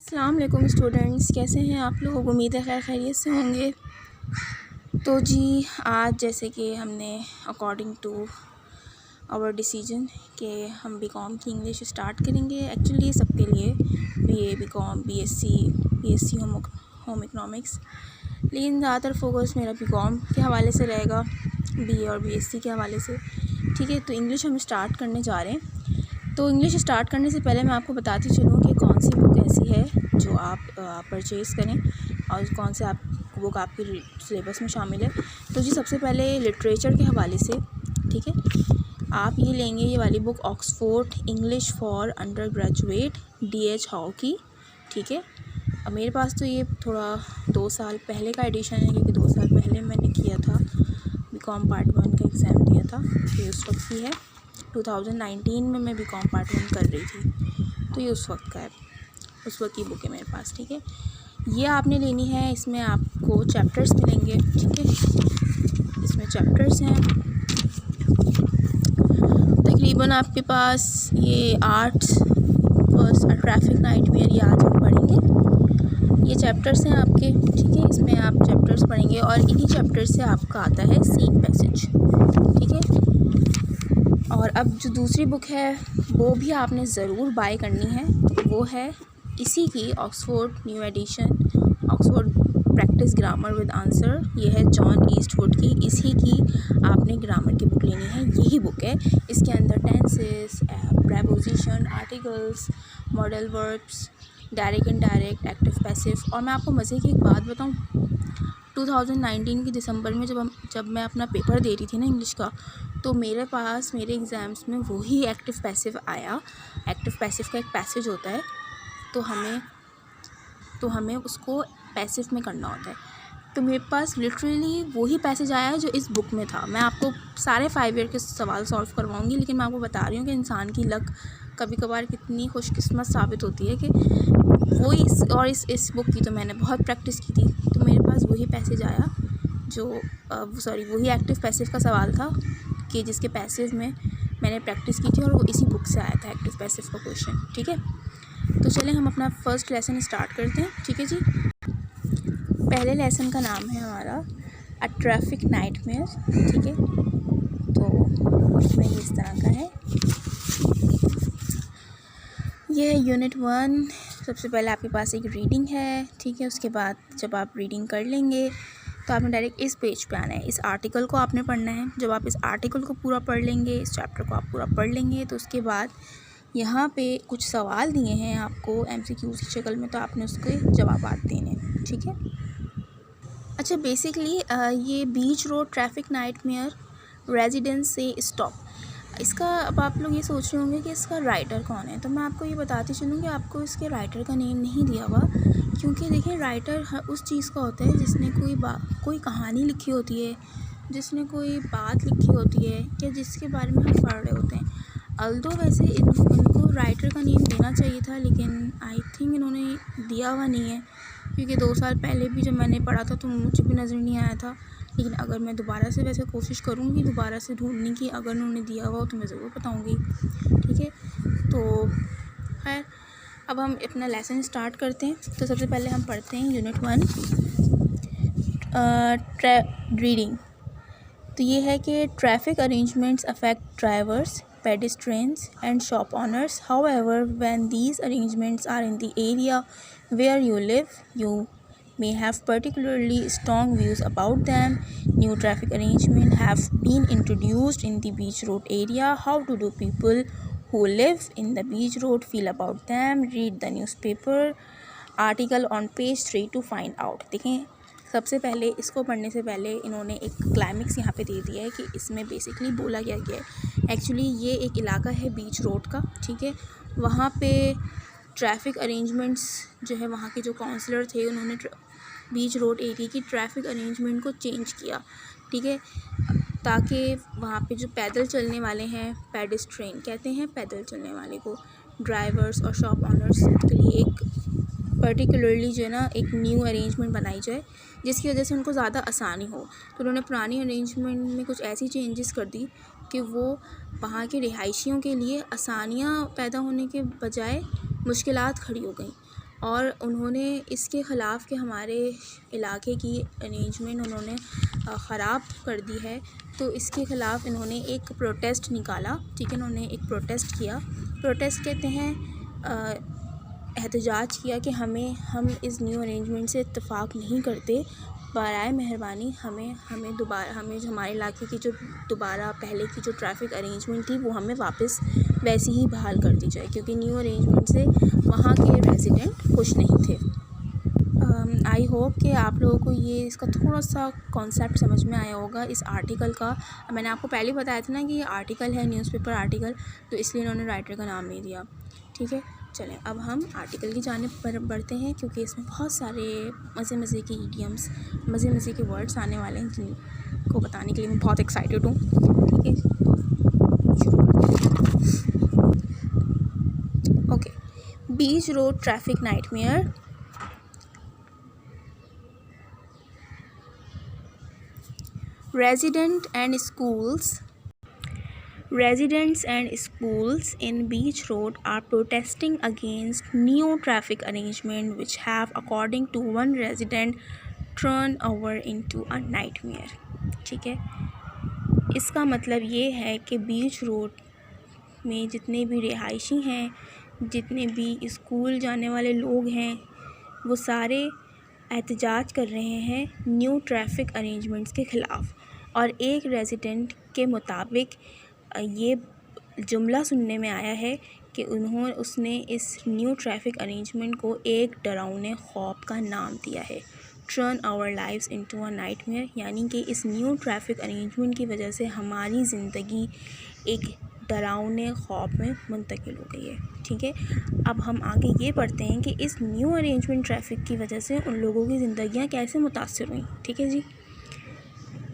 अस्सलाम वालेकुम स्टूडेंट्स, कैसे हैं आप लोग। उम्मीद है खैर खैरियत से होंगे। तो जी आज जैसे कि हमने अकॉर्डिंग टू आवर डिसीजन कि हम बीकॉम की इंग्लिश स्टार्ट करेंगे। एक्चुअली सबके लिए BA, BCom, BSc home economics, लेकिन ज़्यादातर फोकस मेरा बीकॉम के हवाले से रहेगा, बीए और बीएससी के हवाले से। ठीक है, तो इंग्लिश हम स्टार्ट करने जा रहे हैं। तो इंग्लिश स्टार्ट करने से पहले मैं आपको बताती चलूँ कि कौन सी बुक ऐसी है जो आप परचेज़ करें और कौन से बुक आपकी सिलेबस में शामिल है। तो जी सबसे पहले लिटरेचर के हवाले से, ठीक है, आप ये लेंगे ये वाली book Oxford English for under graduate DH how की। ठीक है, अब मेरे पास तो ये थोड़ा 2 साल पहले का एडिशन है, क्योंकि 2 साल पहले मैंने किया था बीकॉम पार्ट 1 का एग्ज़ाम दिया था। ये उस वक्त की है, 2019 में मैं बीकॉम पार्ट 1 कर रही थी, तो ये उस वक्त का है, उस वक्त की बुक है मेरे पास। ठीक है, ये आपने लेनी है। इसमें आपको चैप्टर्स मिलेंगे। ठीक है, इसमें चैप्टर्स हैं तकरीबन आपके पास ये आर्ट्स फर्स्ट ट्रैफिक नाइटमेयर, ये आज हम पढ़ेंगे। ये चैप्टर्स हैं आपके। ठीक है, इसमें आप चैप्टर्स पढ़ेंगे और इन्हीं चैप्टर्स से आपका आता है सीन पैसेज। ठीक है, और अब जो दूसरी बुक है वो भी आपने ज़रूर बाय करनी है, वो है इसी की Oxford new edition, Oxford practice grammar with answer. ये है जॉन ईस्टवुड की, इसी की आपने ग्रामर की बुक लेनी है। यही बुक है, इसके अंदर tenses, preposition, articles, modal verbs, direct indirect, active passive. और मैं आपको मज़े की एक बात बताऊँ, 2019 के दिसंबर में जब मैं अपना पेपर दे रही थी ना इंग्लिश का, तो मेरे पास मेरे एग्ज़ाम्स में वही एक्टिव पैसिव आया। एक्टिव पैसिव का एक पैसेज होता है, तो हमें उसको पैसिव में करना होता है। तो मेरे पास लिटरली वही पैसेज आया है जो इस बुक में था। मैं आपको सारे 5 ईयर के सवाल सॉल्व करवाऊंगी, लेकिन मैं आपको बता रही हूँ कि इंसान की लक कभी कभार कितनी खुशकिस्मत साबित होती है कि वो इस बुक की तो मैंने बहुत प्रैक्टिस की थी, तो मेरे पास वही पैसेज आया जो वही एक्टिव पैसिव का सवाल था कि जिसके पैसिव में मैंने प्रैक्टिस की थी, और वो इसी बुक से आया था एक्टिव पैसिव का क्वेश्चन। ठीक है, तो चलें हम अपना फर्स्ट लेसन स्टार्ट करते हैं। ठीक है जी, पहले लेसन का नाम है हमारा अ ट्रैफिक नाइटमेयर। ठीक है, तो इसमें इस तरह का है, ये है यूनिट 1। सबसे पहले आपके पास एक रीडिंग है। ठीक है, उसके बाद जब आप रीडिंग कर लेंगे तो आपने डायरेक्ट इस पेज पे आना है। इस आर्टिकल को आपने पढ़ना है। जब आप इस आर्टिकल को पूरा पढ़ लेंगे, इस चैप्टर को आप पूरा पढ़ लेंगे, तो उसके बाद यहाँ पे कुछ सवाल दिए हैं आपको MCQ की शक्ल में, तो आपने उसके जवाब देने हैं। ठीक है, अच्छा बेसिकली ये बीच रोड ट्रैफिक नाइटमेयर रेजिडेंस से स्टॉप, इसका अब आप लोग ये सोच रहे होंगे कि इसका राइटर कौन है। तो मैं आपको ये बताती चलूँ कि आपको इसके राइटर का नेम नहीं दिया हुआ, क्योंकि देखिए राइटर उस चीज़ का होता है जिसने कोई कहानी लिखी होती है, जिसने कोई बात लिखी होती है, या जिसके बारे में हम पढ़ रहे होते हैं। अल्दो वैसे इनको राइटर का नेम देना चाहिए था, लेकिन आई थिंक इन्होंने दिया हुआ नहीं है, क्योंकि 2 साल पहले भी जब मैंने पढ़ा था तो मुझे भी नज़र नहीं आया था। लेकिन अगर मैं दोबारा से वैसे कोशिश करूँगी दोबारा से ढूंढने की, अगर उन्होंने दिया हुआ हो तो मैं ज़रूर बताऊँगी। ठीक है, तो खैर अब हम अपना लेसन स्टार्ट करते हैं। तो सबसे पहले हम पढ़ते हैं यूनिट 1 रीडिंग। तो ये है कि traffic arrangements affect drivers, pedestrians and shop owners. However, when these arrangements are in the area where you live, you may have particularly strong views about them. New traffic arrangements have been introduced in the beach road area. How do people who live in the beach road feel about them? Read the newspaper article on page 3 to find out. देखें, सबसे पहले इसको पढ़ने से पहले इन्होंने एक climax यहाँ पे दे दिया है कि इसमें बेसिकली बोला क्या गया है। एक्चुअली ये एक इलाका है बीच रोड का। ठीक है, वहाँ पे ट्रैफिक अरेंजमेंट्स जो है, वहाँ के जो काउंसलर थे उन्होंने बीच रोड एरिया की ट्रैफिक अरेंजमेंट को चेंज किया। ठीक है, ताकि वहाँ पे जो पैदल चलने वाले हैं, पेडेस्ट्रियन कहते हैं पैदल चलने वाले को, ड्राइवर्स और शॉप ऑनर्स के लिए एक पर्टिकुलरली जो है ना एक न्यू अरेंजमेंट बनाई जाए, जिसकी वजह से उनको ज़्यादा आसानी हो। तो उन्होंने पुरानी अरेंजमेंट में कुछ ऐसी चेंजेस कर दी कि वो वहाँ के रिहायशियों के लिए आसानियाँ पैदा होने के बजाय मुश्किलात खड़ी हो गई। और उन्होंने इसके ख़िलाफ़ कि हमारे इलाके की अरेंजमेंट उन्होंने ख़राब कर दी है, तो इसके ख़िलाफ़ इन्होंने एक प्रोटेस्ट निकाला। ठीक है, इन्होंने एक प्रोटेस्ट किया। प्रोटेस्ट कहते हैं एहतजाज किया कि हम इस न्यू अरेंजमेंट से इत्तेफाक नहीं करते, बराए मेहरबानी हमें दोबारा जो हमारे इलाके की जो दोबारा पहले की जो ट्रैफ़िक अरेंजमेंट थी वो हमें वापस वैसी ही बहाल कर दी जाए, क्योंकि न्यू अरेंजमेंट से वहाँ के रेजिडेंट खुश नहीं थे। आई होप कि आप लोगों को ये इसका थोड़ा सा कॉन्सेप्ट समझ में आया होगा इस आर्टिकल का। मैंने आपको पहले बताया था ना कि ये आर्टिकल है, न्यूज़पेपर आर्टिकल, तो इसलिए इन्होंने राइटर का नाम नहीं दिया। ठीक है, चलें अब हम आर्टिकल की जानिब पर बढ़ते हैं, क्योंकि इसमें बहुत सारे मज़े के ईडियम्स, मज़े के वर्ड्स आने वाले हैं जिनको बताने के लिए मैं बहुत एक्साइटेड हूँ। ठीक है, okay. Beach road traffic nightmare. Residents and schools in Beach Road are protesting against new traffic arrangement which have, according to one resident, turned over into a nightmare. ठीक है, इसका मतलब ये है कि बीच रोड में जितने भी रिहायशी हैं, जितने भी स्कूल जाने वाले लोग हैं, वो सारे एहतजाज कर रहे हैं न्यू ट्रैफिक अरेंजमेंट्स के ख़िलाफ़। और एक रेजिडेंट के मुताबिक ये जुमला सुनने में आया है कि उसने इस न्यू ट्रैफिक अरेंजमेंट को एक डरावने ख़ौफ का नाम दिया है, turn our lives into a nightmare, यानी कि इस न्यू ट्रैफिक अरेंजमेंट की वजह से हमारी ज़िंदगी एक डरावने ख़ौफ में मुंतकिल हो गई है। ठीक है, अब हम आगे ये पढ़ते हैं कि इस न्यू अरेंजमेंट ट्रैफिक की वजह से उन लोगों की ज़िंदगियाँ कैसे मुतासर हुई। ठीक है जी,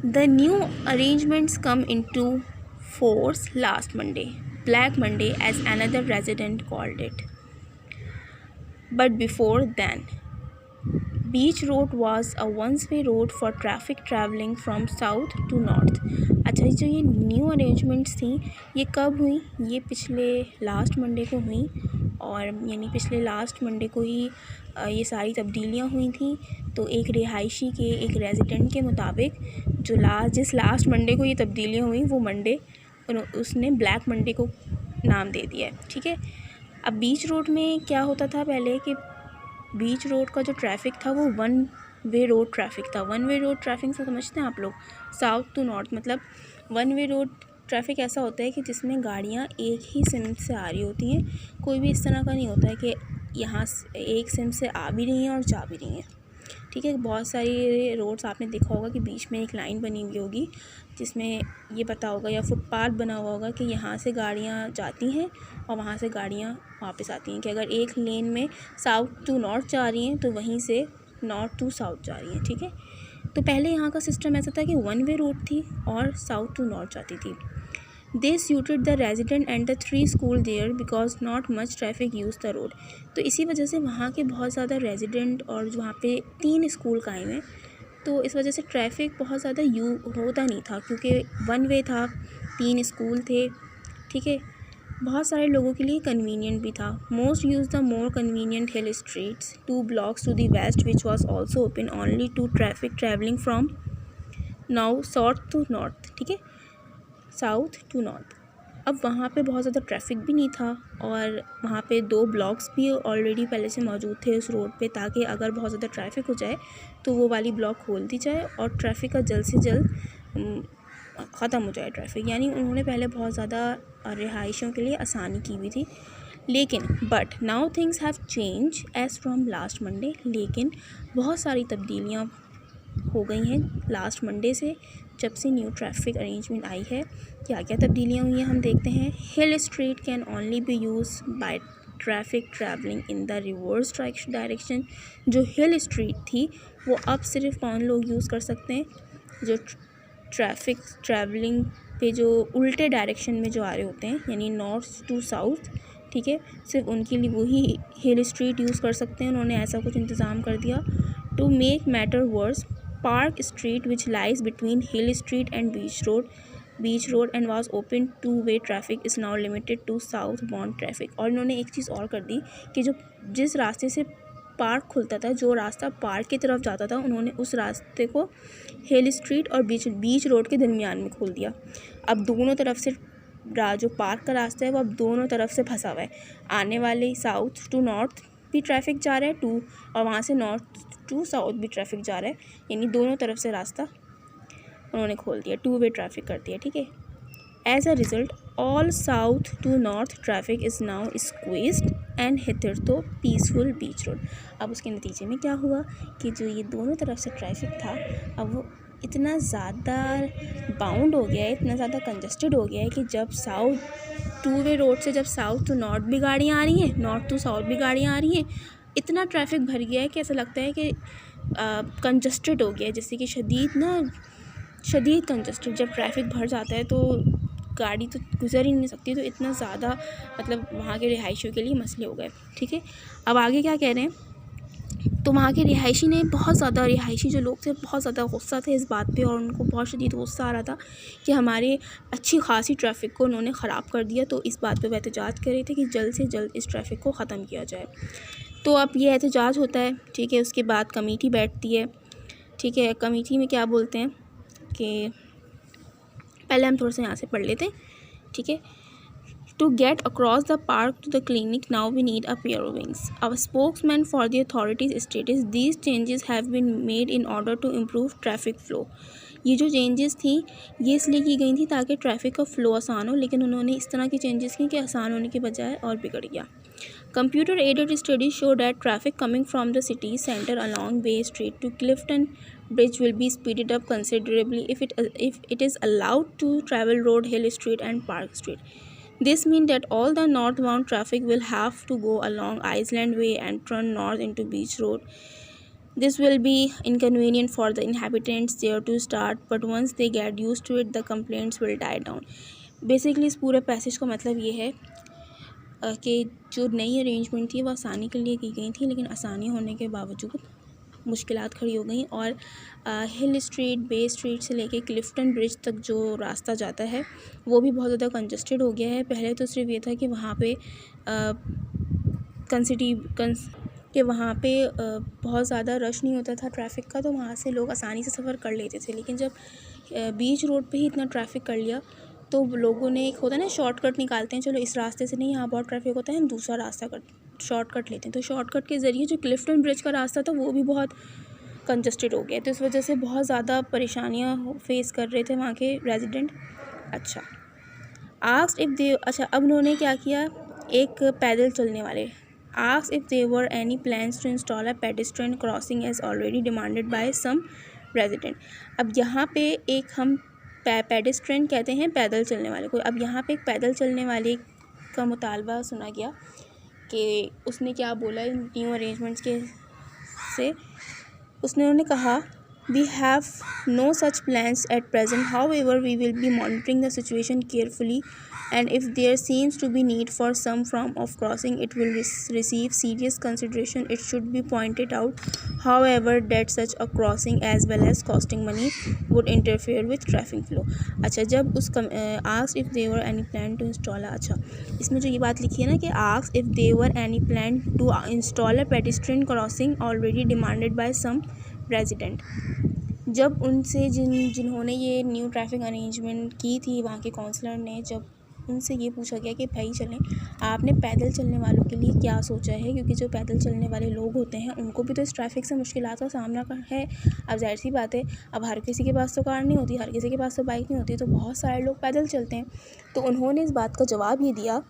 the new arrangements come into force last Monday, Black Monday as another resident called it. But before then, Beach Road was a one-way road for traffic traveling from south to north. अच्छा, जो ये new arrangements थी ये कब हुई? ये पिछले last Monday को हुई, और यानी पिछले लास्ट मंडे को ही ये सारी तब्दीलियाँ हुई थी। तो एक रिहायशी के, एक रेजिडेंट के मुताबिक जिस लास्ट मंडे को ये तब्दीलियाँ हुई वो मंडे उसने ब्लैक मंडे को नाम दे दिया है। ठीक है, अब बीच रोड में क्या होता था पहले कि बीच रोड का जो ट्रैफ़िक था वो वन वे रोड ट्रैफ़िक था। वन वे रोड ट्रैफिक से समझते हैं आप लोग, साउथ टू नॉर्थ, मतलब वन वे रोड ट्रैफ़िक ऐसा होता है कि जिसमें गाड़ियाँ एक ही सिम से आ रही होती हैं। कोई भी इस तरह का नहीं होता है कि यहाँ एक सिम से आ भी रही हैं और जा भी रही हैं। ठीक है, बहुत सारी रोड्स आपने देखा होगा कि बीच में एक लाइन बनी हुई होगी जिसमें ये पता होगा, या फुटपाथ बना हुआ होगा कि यहाँ से गाड़ियाँ जाती हैं और वहाँ से गाड़ियाँ वापस आती हैं, कि अगर एक लेन में साउथ टू नॉर्थ जा रही हैं तो वहीं से नॉर्थ टू साउथ जा रही हैं। ठीक है, तो पहले यहाँ का सिस्टम ऐसा था कि वन वे रोड थी और साउथ टू नॉर्थ जाती थी। They suited the resident and the 3 school there because not much traffic used the road. तो इसी वजह से वहाँ के बहुत ज़्यादा रेजिडेंट और वहाँ पे 3 स्कूल कायम हैं, तो इस वजह से ट्रैफिक बहुत ज़्यादा होता नहीं था, क्योंकि वन वे था, 3 स्कूल थे। ठीक है, बहुत सारे लोगों के लिए कन्वीनियंट भी था। Most use the more convenient hill streets 2 blocks to the west which was also open only to traffic travelling from now south to north. ठीक है, साउथ टू नॉर्थ। अब वहाँ पे बहुत ज़्यादा ट्रैफिक भी नहीं था, और वहाँ पे 2 ब्लॉक्स भी ऑलरेडी पहले से मौजूद थे उस रोड पे, ताकि अगर बहुत ज़्यादा ट्रैफिक हो जाए तो वो वाली ब्लॉक खोल दी जाए और ट्रैफिक का जल्द से जल्द ख़त्म हो जाए ट्रैफिक। यानी उन्होंने पहले बहुत ज़्यादा रिहाइशों के लिए आसानी की हुई थी। लेकिन but now things have change as from last Monday, लेकिन बहुत सारी तब्दीलियाँ हो गई हैं लास्ट मंडे से, जब से न्यू ट्रैफिक अरेंजमेंट आई है। क्या क्या तब्दीलियाँ हुई हैं हम देखते हैं। Hill street can only be use by traffic travelling in the reverse direction. जो हिल स्ट्रीट थी वो अब सिर्फ कौन लोग यूज़ कर सकते हैं? जो ट्रैफिक ट्रैवलिंग पे जो उल्टे डायरेक्शन में जो आ रहे होते हैं, यानी नॉर्थ टू साउथ। ठीक है, सिर्फ उनके लिए वही हिल स्ट्रीट यूज़ कर सकते हैं। उन्होंने ऐसा कुछ इंतज़ाम कर दिया। To make matter worse, Park Street, which lies between Hill Street and Beach Road and was open two-way traffic, is now limited to southbound traffic. और इन्होंने एक चीज़ और कर दी कि जिस रास्ते से पार्क खुलता था, जो रास्ता पार्क की तरफ जाता था, उन्होंने उस रास्ते को हिल स्ट्रीट और बीच रोड के दरमियान में खोल दिया। अब दोनों तरफ से जो पार्क का रास्ता है वो अब दोनों तरफ से फंसा हुआ है। आने वाले साउथ टू नॉर्थ भी ट्रैफिक जा रहा है और वहाँ से नॉर्थ टू साउथ भी ट्रैफिक जा रहा है, यानी दोनों तरफ से रास्ता उन्होंने खोल दिया, 2 वे ट्रैफिक कर दिया, ठीक है। As a result all south to north traffic is now squeezed and hitherto peaceful beach road. अब उसके नतीजे में क्या हुआ कि जो ये दोनों तरफ से ट्रैफिक था, अब वो इतना ज़्यादा बाउंड हो गया है, इतना ज़्यादा कंजस्टेड हो गया है कि जब साउथ 2 वे रोड से जब साउथ टू नॉर्थ भी गाड़ियाँ आ रही हैं, नॉर्थ टू साउथ भी गाड़ियाँ आ रही हैं, इतना ट्रैफिक भर गया है कि ऐसा लगता है कि कंजस्टेड हो गया है, जैसे कि शदीद कंजस्टेड। जब ट्रैफिक भर जाता है तो गाड़ी तो गुजर ही नहीं सकती, तो इतना ज़्यादा मतलब वहाँ के रिहायशियों के लिए मसले हो गए, ठीक है। अब आगे क्या कह रहे हैं, तो वहाँ के रिहायशी जो लोग थे बहुत ज़्यादा गुस्सा थे इस बात पे, और उनको बहुत शदीद गुस्सा आ रहा था कि हमारे अच्छी खासी ट्रैफिक को उन्होंने ख़राब कर दिया। तो इस बात पे वह एहतजाज कर रहे थे कि जल्द से जल्द इस ट्रैफिक को ख़त्म किया जाए। तो अब ये एहतजाज होता है, ठीक है। उसके बाद कमेटी बैठती है, ठीक है। कमेटी में क्या बोलते हैं कि पहले हम थोड़ा सा यहाँ से पढ़ लेते हैं, ठीक है। To get across the park to the clinic, now we need a pair of wings. Our spokesman for the authorities stated these changes have been made in order to improve traffic flow. ये जो changes थी ये इसलिए की गई थी ताकि traffic का फ़्लो आसान हो, लेकिन उन्होंने इस तरह की चेंजेस की कि आसान होने के बजाय और बिगड़ गया। Computer aided studies show that traffic coming from the city center along Bay Street to Clifton Bridge will be speeded up considerably if it is allowed to travel Road Hill Street and Park Street. This means that all the northbound traffic will have to go along Island Way and turn north into Beach Road. This will be inconvenient for the inhabitants there to start, but once they get used to it, the complaints will die down. Basically इस पूरे passage का मतलब ये है कि जो नई arrangement थी वो आसानी के लिए की गई थी, लेकिन आसानी होने के बावजूद मुश्किलात खड़ी हो गई, और हिल स्ट्रीट, बे स्ट्रीट से लेके क्लिफ्टन ब्रिज तक जो रास्ता जाता है वो भी बहुत ज़्यादा कंजस्टेड हो गया है। पहले तो सिर्फ ये था कि वहाँ पे बहुत ज़्यादा रश नहीं होता था ट्रैफिक का, तो वहाँ से लोग आसानी से सफ़र कर लेते थे। लेकिन जब बीच रोड पे ही इतना ट्रैफिक कर लिया तो लोगों ने, एक होता है ना शॉर्टकट निकालते हैं, चलो इस रास्ते से नहीं, यहाँ बहुत ट्रैफिक होता है, हम दूसरा रास्ता शॉर्टकट लेते हैं। तो शॉर्टकट के ज़रिए जो क्लिफ्टन ब्रिज का रास्ता था वो भी बहुत कंजस्टेड हो गया, तो इस वजह से बहुत ज़्यादा परेशानियाँ फेस कर रहे थे वहाँ के रेजिडेंट। अब उन्होंने क्या किया, एक पैदल चलने वाले asked if there were any plans to install a pedestrian crossing as already demanded by some resident. अब यहाँ पे एक हम पेडेस्ट्रियन कहते हैं पैदल चलने वाले को। अब यहाँ पे एक पैदल चलने वाले का मुतालबा सुना गया कि उसने क्या बोला न्यू अरेंजमेंट्स के से, उन्होंने कहा we have no such plans at present, however we will be monitoring the situation carefully and if there seems to be need for some form of crossing it will receive serious consideration. It should be pointed out however that such a crossing as well as costing money would interfere with traffic flow. अच्छा, जब उस asked if there were any plan to install, अच्छा इसमें जो ये बात लिखी है ना कि asked if there were any plan to install a pedestrian crossing already demanded by some resident, जब उनसे जिन्होंने ये न्यू ट्रैफिक अरेंजमेंट की थी वहाँ के काउंसलर ने, जब उनसे ये पूछा गया कि भाई चलें, आपने पैदल चलने वालों के लिए क्या सोचा है, क्योंकि जो पैदल चलने वाले लोग होते हैं उनको भी तो इस ट्रैफिक से मुश्किलात का सामना है। अब जाहिर सी बात है, अब हर किसी के पास तो कार नहीं होती, हर किसी के पास तो बाइक नहीं होती, तो बहुत सारे लोग पैदल चलते हैं। तो उन्होंने इस बात का जवाब ये दिया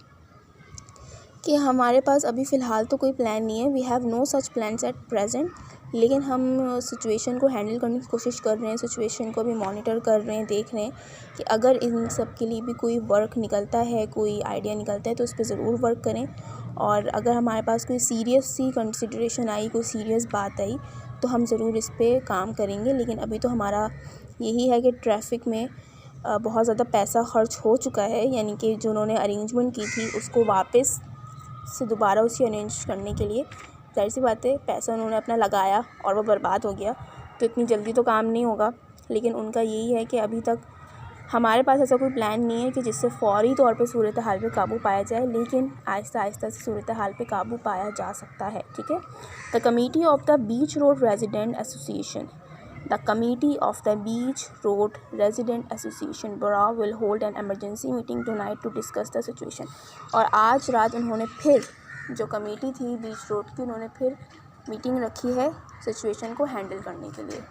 कि हमारे पास अभी फ़िलहाल तो कोई प्लान नहीं है, we have no such plans at present, लेकिन हम सिचुएशन को हैंडल करने की कोशिश कर रहे हैं, सिचुएशन को भी मॉनिटर कर रहे हैं, देख रहे हैं कि अगर इन सब के लिए भी कोई वर्क निकलता है, कोई आइडिया निकलता है तो उस पर ज़रूर वर्क करें, और अगर हमारे पास कोई सीरियस सी कंसिडरेशन आई, कोई सीरियस बात आई तो हम ज़रूर इस पर काम करेंगे। लेकिन अभी तो हमारा यही है कि ट्रैफिक में बहुत ज़्यादा पैसा खर्च हो चुका है, यानी कि जो उन्होंने अरेंजमेंट की थी उसको वापस से दोबारा उसे अरेंज करने के लिए, जाहिर सी बात है पैसा उन्होंने अपना लगाया और वो बर्बाद हो गया, तो इतनी जल्दी तो काम नहीं होगा। लेकिन उनका यही है कि अभी तक हमारे पास ऐसा कोई प्लान नहीं है कि जिससे फ़ौरी तौर पे सूरत हाल पे काबू पाया जाए, लेकिन आहिस्ता आहिस्ता से सूरत हाल पे काबू पाया जा सकता है, ठीक है। The committee of the beach road resident association बराह will hold an emergency meeting tonight to discuss the situation. और आज रात उन्होंने फिर, जो कमेटी थी बीच रोड की, उन्होंने फिर मीटिंग रखी है सिचुएशन को हैंडल करने के लिए।